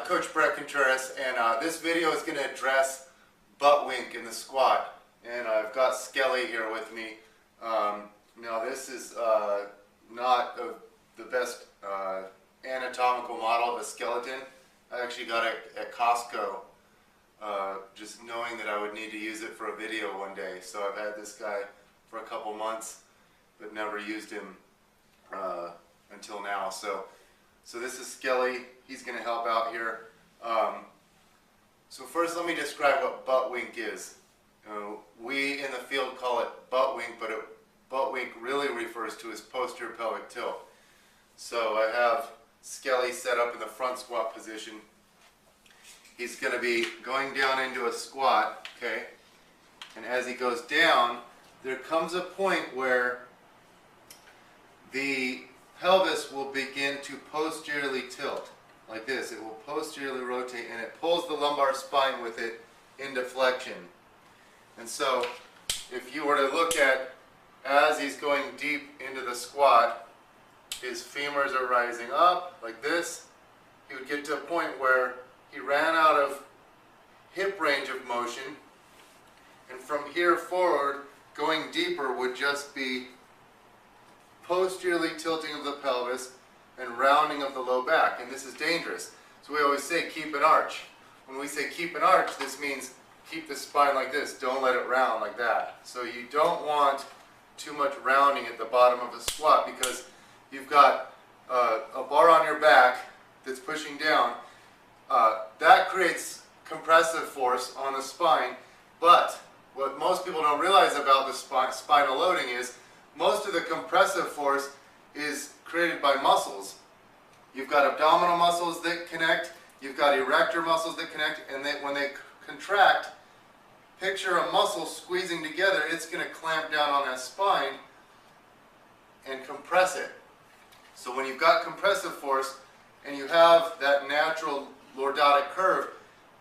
Coach Brett Contreras, and this video is going to address butt wink in the squat. And I've got Skelly here with me. Now this is not the best anatomical model of a skeleton. I actually got it at Costco, just knowing that I would need to use it for a video one day. So I've had this guy for a couple months, but never used him until now. So this is Skelly. He's going to help out here. So first let me describe what butt wink is. We in the field call it butt wink, but butt wink really refers to his posterior pelvic tilt. So I have Skelly set up in the front squat position. He's going to be going down into a squat, okay? And as he goes down, there comes a point where the pelvis will begin to posteriorly tilt, like this. It will posteriorly rotate, and it pulls the lumbar spine with it into flexion. And so, if you were to look at, as he's going deep into the squat, his femurs are rising up, like this. He would get to a point where he ran out of hip range of motion, and from here forward, going deeper would just be posteriorly tilting of the pelvis and rounding of the low back, and this is dangerous. So we always say keep an arch. When we say keep an arch, this means keep the spine like this. Don't let it round like that. So you don't want too much rounding at the bottom of a squat, because you've got a bar on your back that's pushing down. That creates compressive force on the spine, but what most people don't realize about the spinal loading is most of the compressive force is created by muscles. You've got abdominal muscles that connect, you've got erector muscles that connect, and when they contract, picture a muscle squeezing together. It's going to clamp down on that spine and compress it. So when you've got compressive force and you have that natural lordotic curve,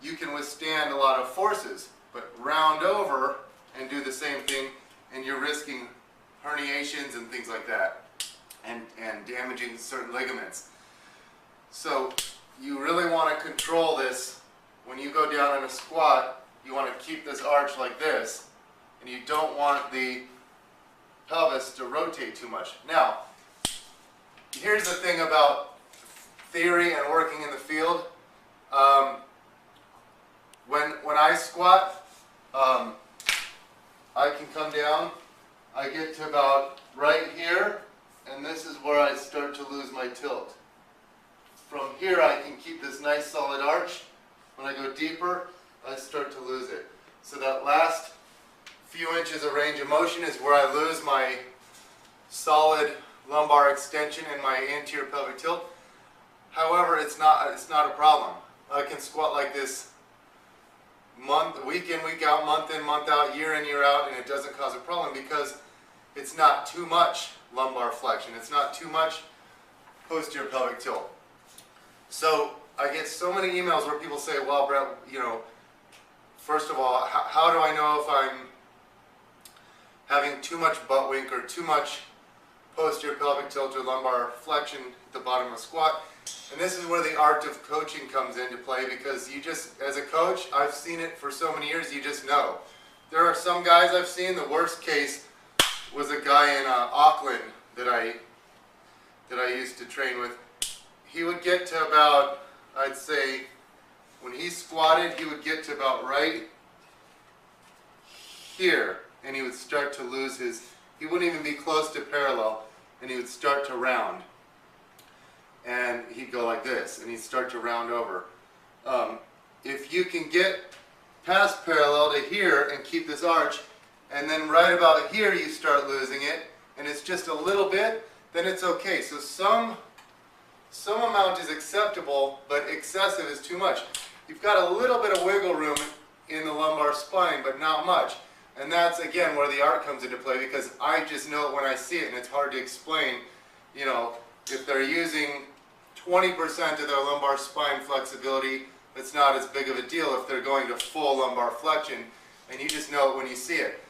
you can withstand a lot of forces. But round over and do the same thing, and you're risking herniations and things like that, and damaging certain ligaments. So you really want to control this. When you go down in a squat, you want to keep this arch like this, and you don't want the pelvis to rotate too much. Now, here's the thing about theory and working in the field. When I squat, I can come down, I get to about right here, and this is where I start to lose my tilt. From here I can keep this nice solid arch. When I go deeper, I start to lose it. So that last few inches of range of motion is where I lose my solid lumbar extension and my anterior pelvic tilt. However, it's not a problem. I can squat like this week in, week out, month in, month out, year in, year out, and it doesn't cause a problem because it's not too much lumbar flexion. It's not too much posterior pelvic tilt. So I get so many emails where people say, well, Brett, first of all, how do I know if I'm having too much butt wink or too much posterior pelvic tilt or lumbar flexion at the bottom of a squat? And this is where the art of coaching comes into play, because you just, as a coach, I've seen it for so many years, you just know. There are some guys I've seen, the worst case was a guy in Auckland that I used to train with. He would get to about, I'd say, when he squatted, he would get to about right here, and he would start to lose he wouldn't even be close to parallel, and he would start to round. And he'd go like this, and he'd start to round over. If you can get past parallel to here and keep this arch, and then right about here you start losing it, and it's just a little bit, then it's okay. So some amount is acceptable, but excessive is too much. You've got a little bit of wiggle room in the lumbar spine, but not much. And that's, again, where the art comes into play, because I just know it when I see it, and it's hard to explain. If they're using 20% of their lumbar spine flexibility, it's not as big of a deal if they're going to full lumbar flexion, and you just know it when you see it.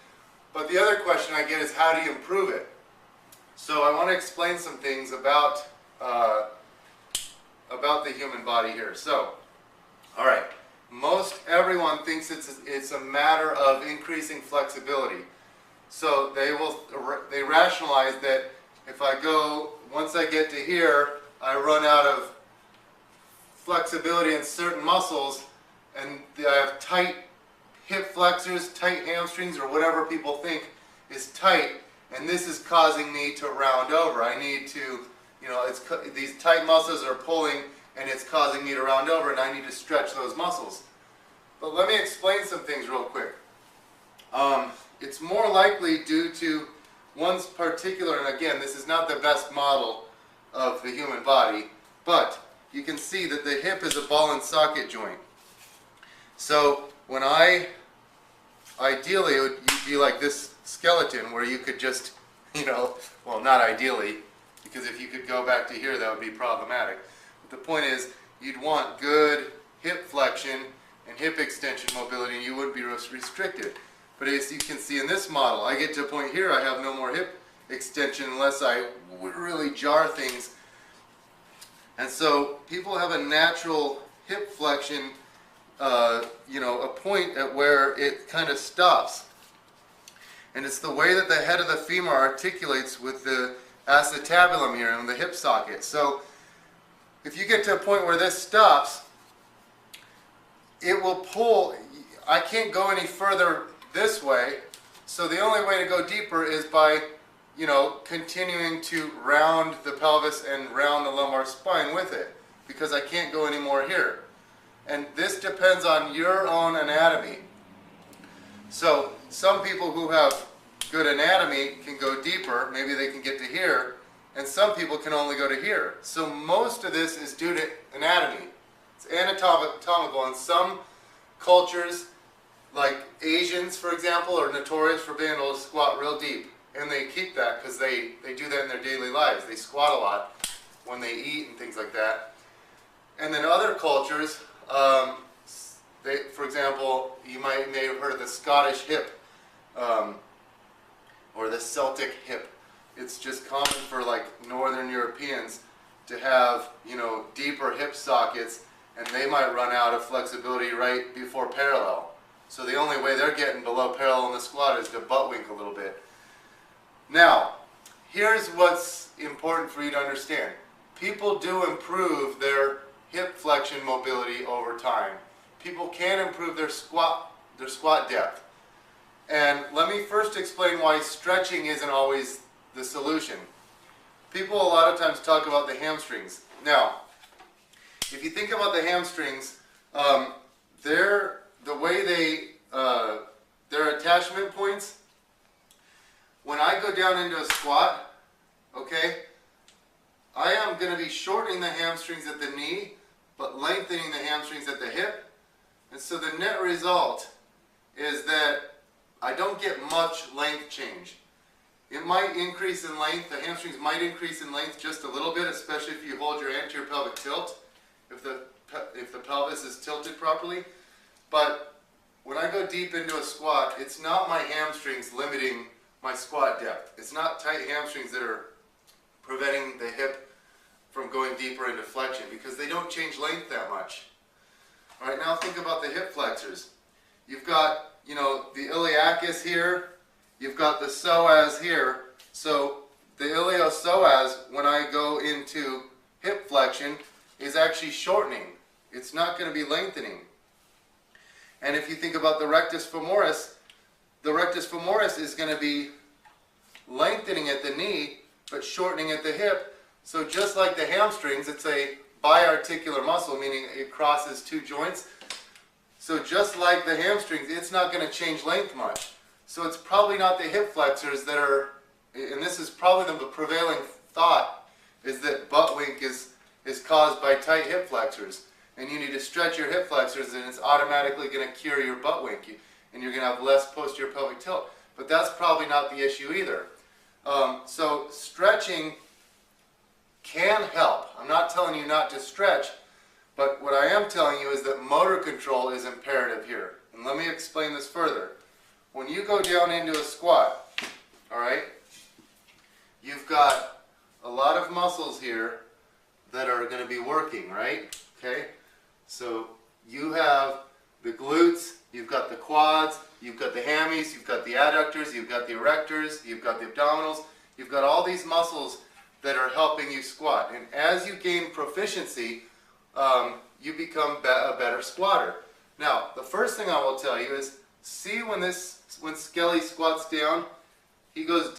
But the other question I get is, how do you improve it? So I want to explain some things about the human body here. So All right. Most everyone thinks it's a matter of increasing flexibility. So they rationalize that if I go, once I get to here, I run out of flexibility in certain muscles, and I have tight hip flexors, tight hamstrings, or whatever people think is tight, and this is causing me to round over. I need to, these tight muscles are pulling, and it's causing me to round over, and I need to stretch those muscles. But let me explain some things real quick. It's more likely due to one's particular, and again, this is not the best model of the human body, but you can see that the hip is a ball and socket joint. So when ideally it would be like this skeleton where you could just, well, not ideally, because if you could go back to here that would be problematic. But the point is, you'd want good hip flexion and hip extension mobility, and you wouldn't be restricted. But as you can see in this model, I get to a point here I have no more hip extension unless I would really jar things. And so people have a natural hip flexion, a point at where it kind of stops. And it's the way that the head of the femur articulates with the acetabulum here and the hip socket. So if you get to a point where this stops, it will pull. I can't go any further this way, so the only way to go deeper is by, continuing to round the pelvis and round the lumbar spine with it, because I can't go any more here. And this depends on your own anatomy. So some people who have good anatomy can go deeper, maybe they can get to here, and some people can only go to here. So most of this is due to anatomy. It's anatomical, and some cultures, like Asians, for example, are notorious for being able to squat real deep. And they keep that because they do that in their daily lives. They squat a lot when they eat and things like that. And then other cultures, for example, you may have heard of the Scottish hip, or the Celtic hip. It's just common for like Northern Europeans to have, deeper hip sockets, and they might run out of flexibility right before parallel. So the only way they're getting below parallel in the squat is to butt wink a little bit. Now, here's what's important for you to understand. People do improve their hip flexion mobility over time. People can improve their squat depth. And let me first explain why stretching isn't always the solution. People a lot of times talk about the hamstrings. Now, if you think about the hamstrings, the way their attachment points, when I go down into a squat, okay, I am going to be shortening the hamstrings at the knee, but lengthening the hamstrings at the hip. And so the net result is that I don't get much length change. It might increase in length, the hamstrings might increase in length just a little bit, especially if you hold your anterior pelvic tilt, if the pelvis is tilted properly. But when I go deep into a squat, it's not my hamstrings limiting my squat depth. It's not tight hamstrings that are preventing the hip from going deeper into flexion, because they don't change length that much. All right, now think about the hip flexors. You've got, the iliacus here, you've got the psoas here. So the iliopsoas, when I go into hip flexion, is actually shortening. It's not going to be lengthening. And if you think about the rectus femoris is going to be lengthening at the knee, but shortening at the hip. So just like the hamstrings, it's a biarticular muscle, meaning it crosses two joints. So just like the hamstrings, it's not going to change length much. So it's probably not the hip flexors that are, and this is probably the prevailing thought, is that butt wink is caused by tight hip flexors. And you need to stretch your hip flexors, and it's automatically going to cure your butt wink. And you're going to have less posterior pelvic tilt. But that's probably not the issue either. So stretching can help. I'm not telling you not to stretch, but what I am telling you is that motor control is imperative here. And let me explain this further. When you go down into a squat, all right, you've got a lot of muscles here that are going to be working, right? Okay? So you have the glutes, you've got the quads, you've got the hammies, you've got the adductors, you've got the erectors, you've got the abdominals, you've got all these muscles that are helping you squat. And as you gain proficiency, you become a better squatter. Now, the first thing I will tell you is, see when Skelly squats down, he goes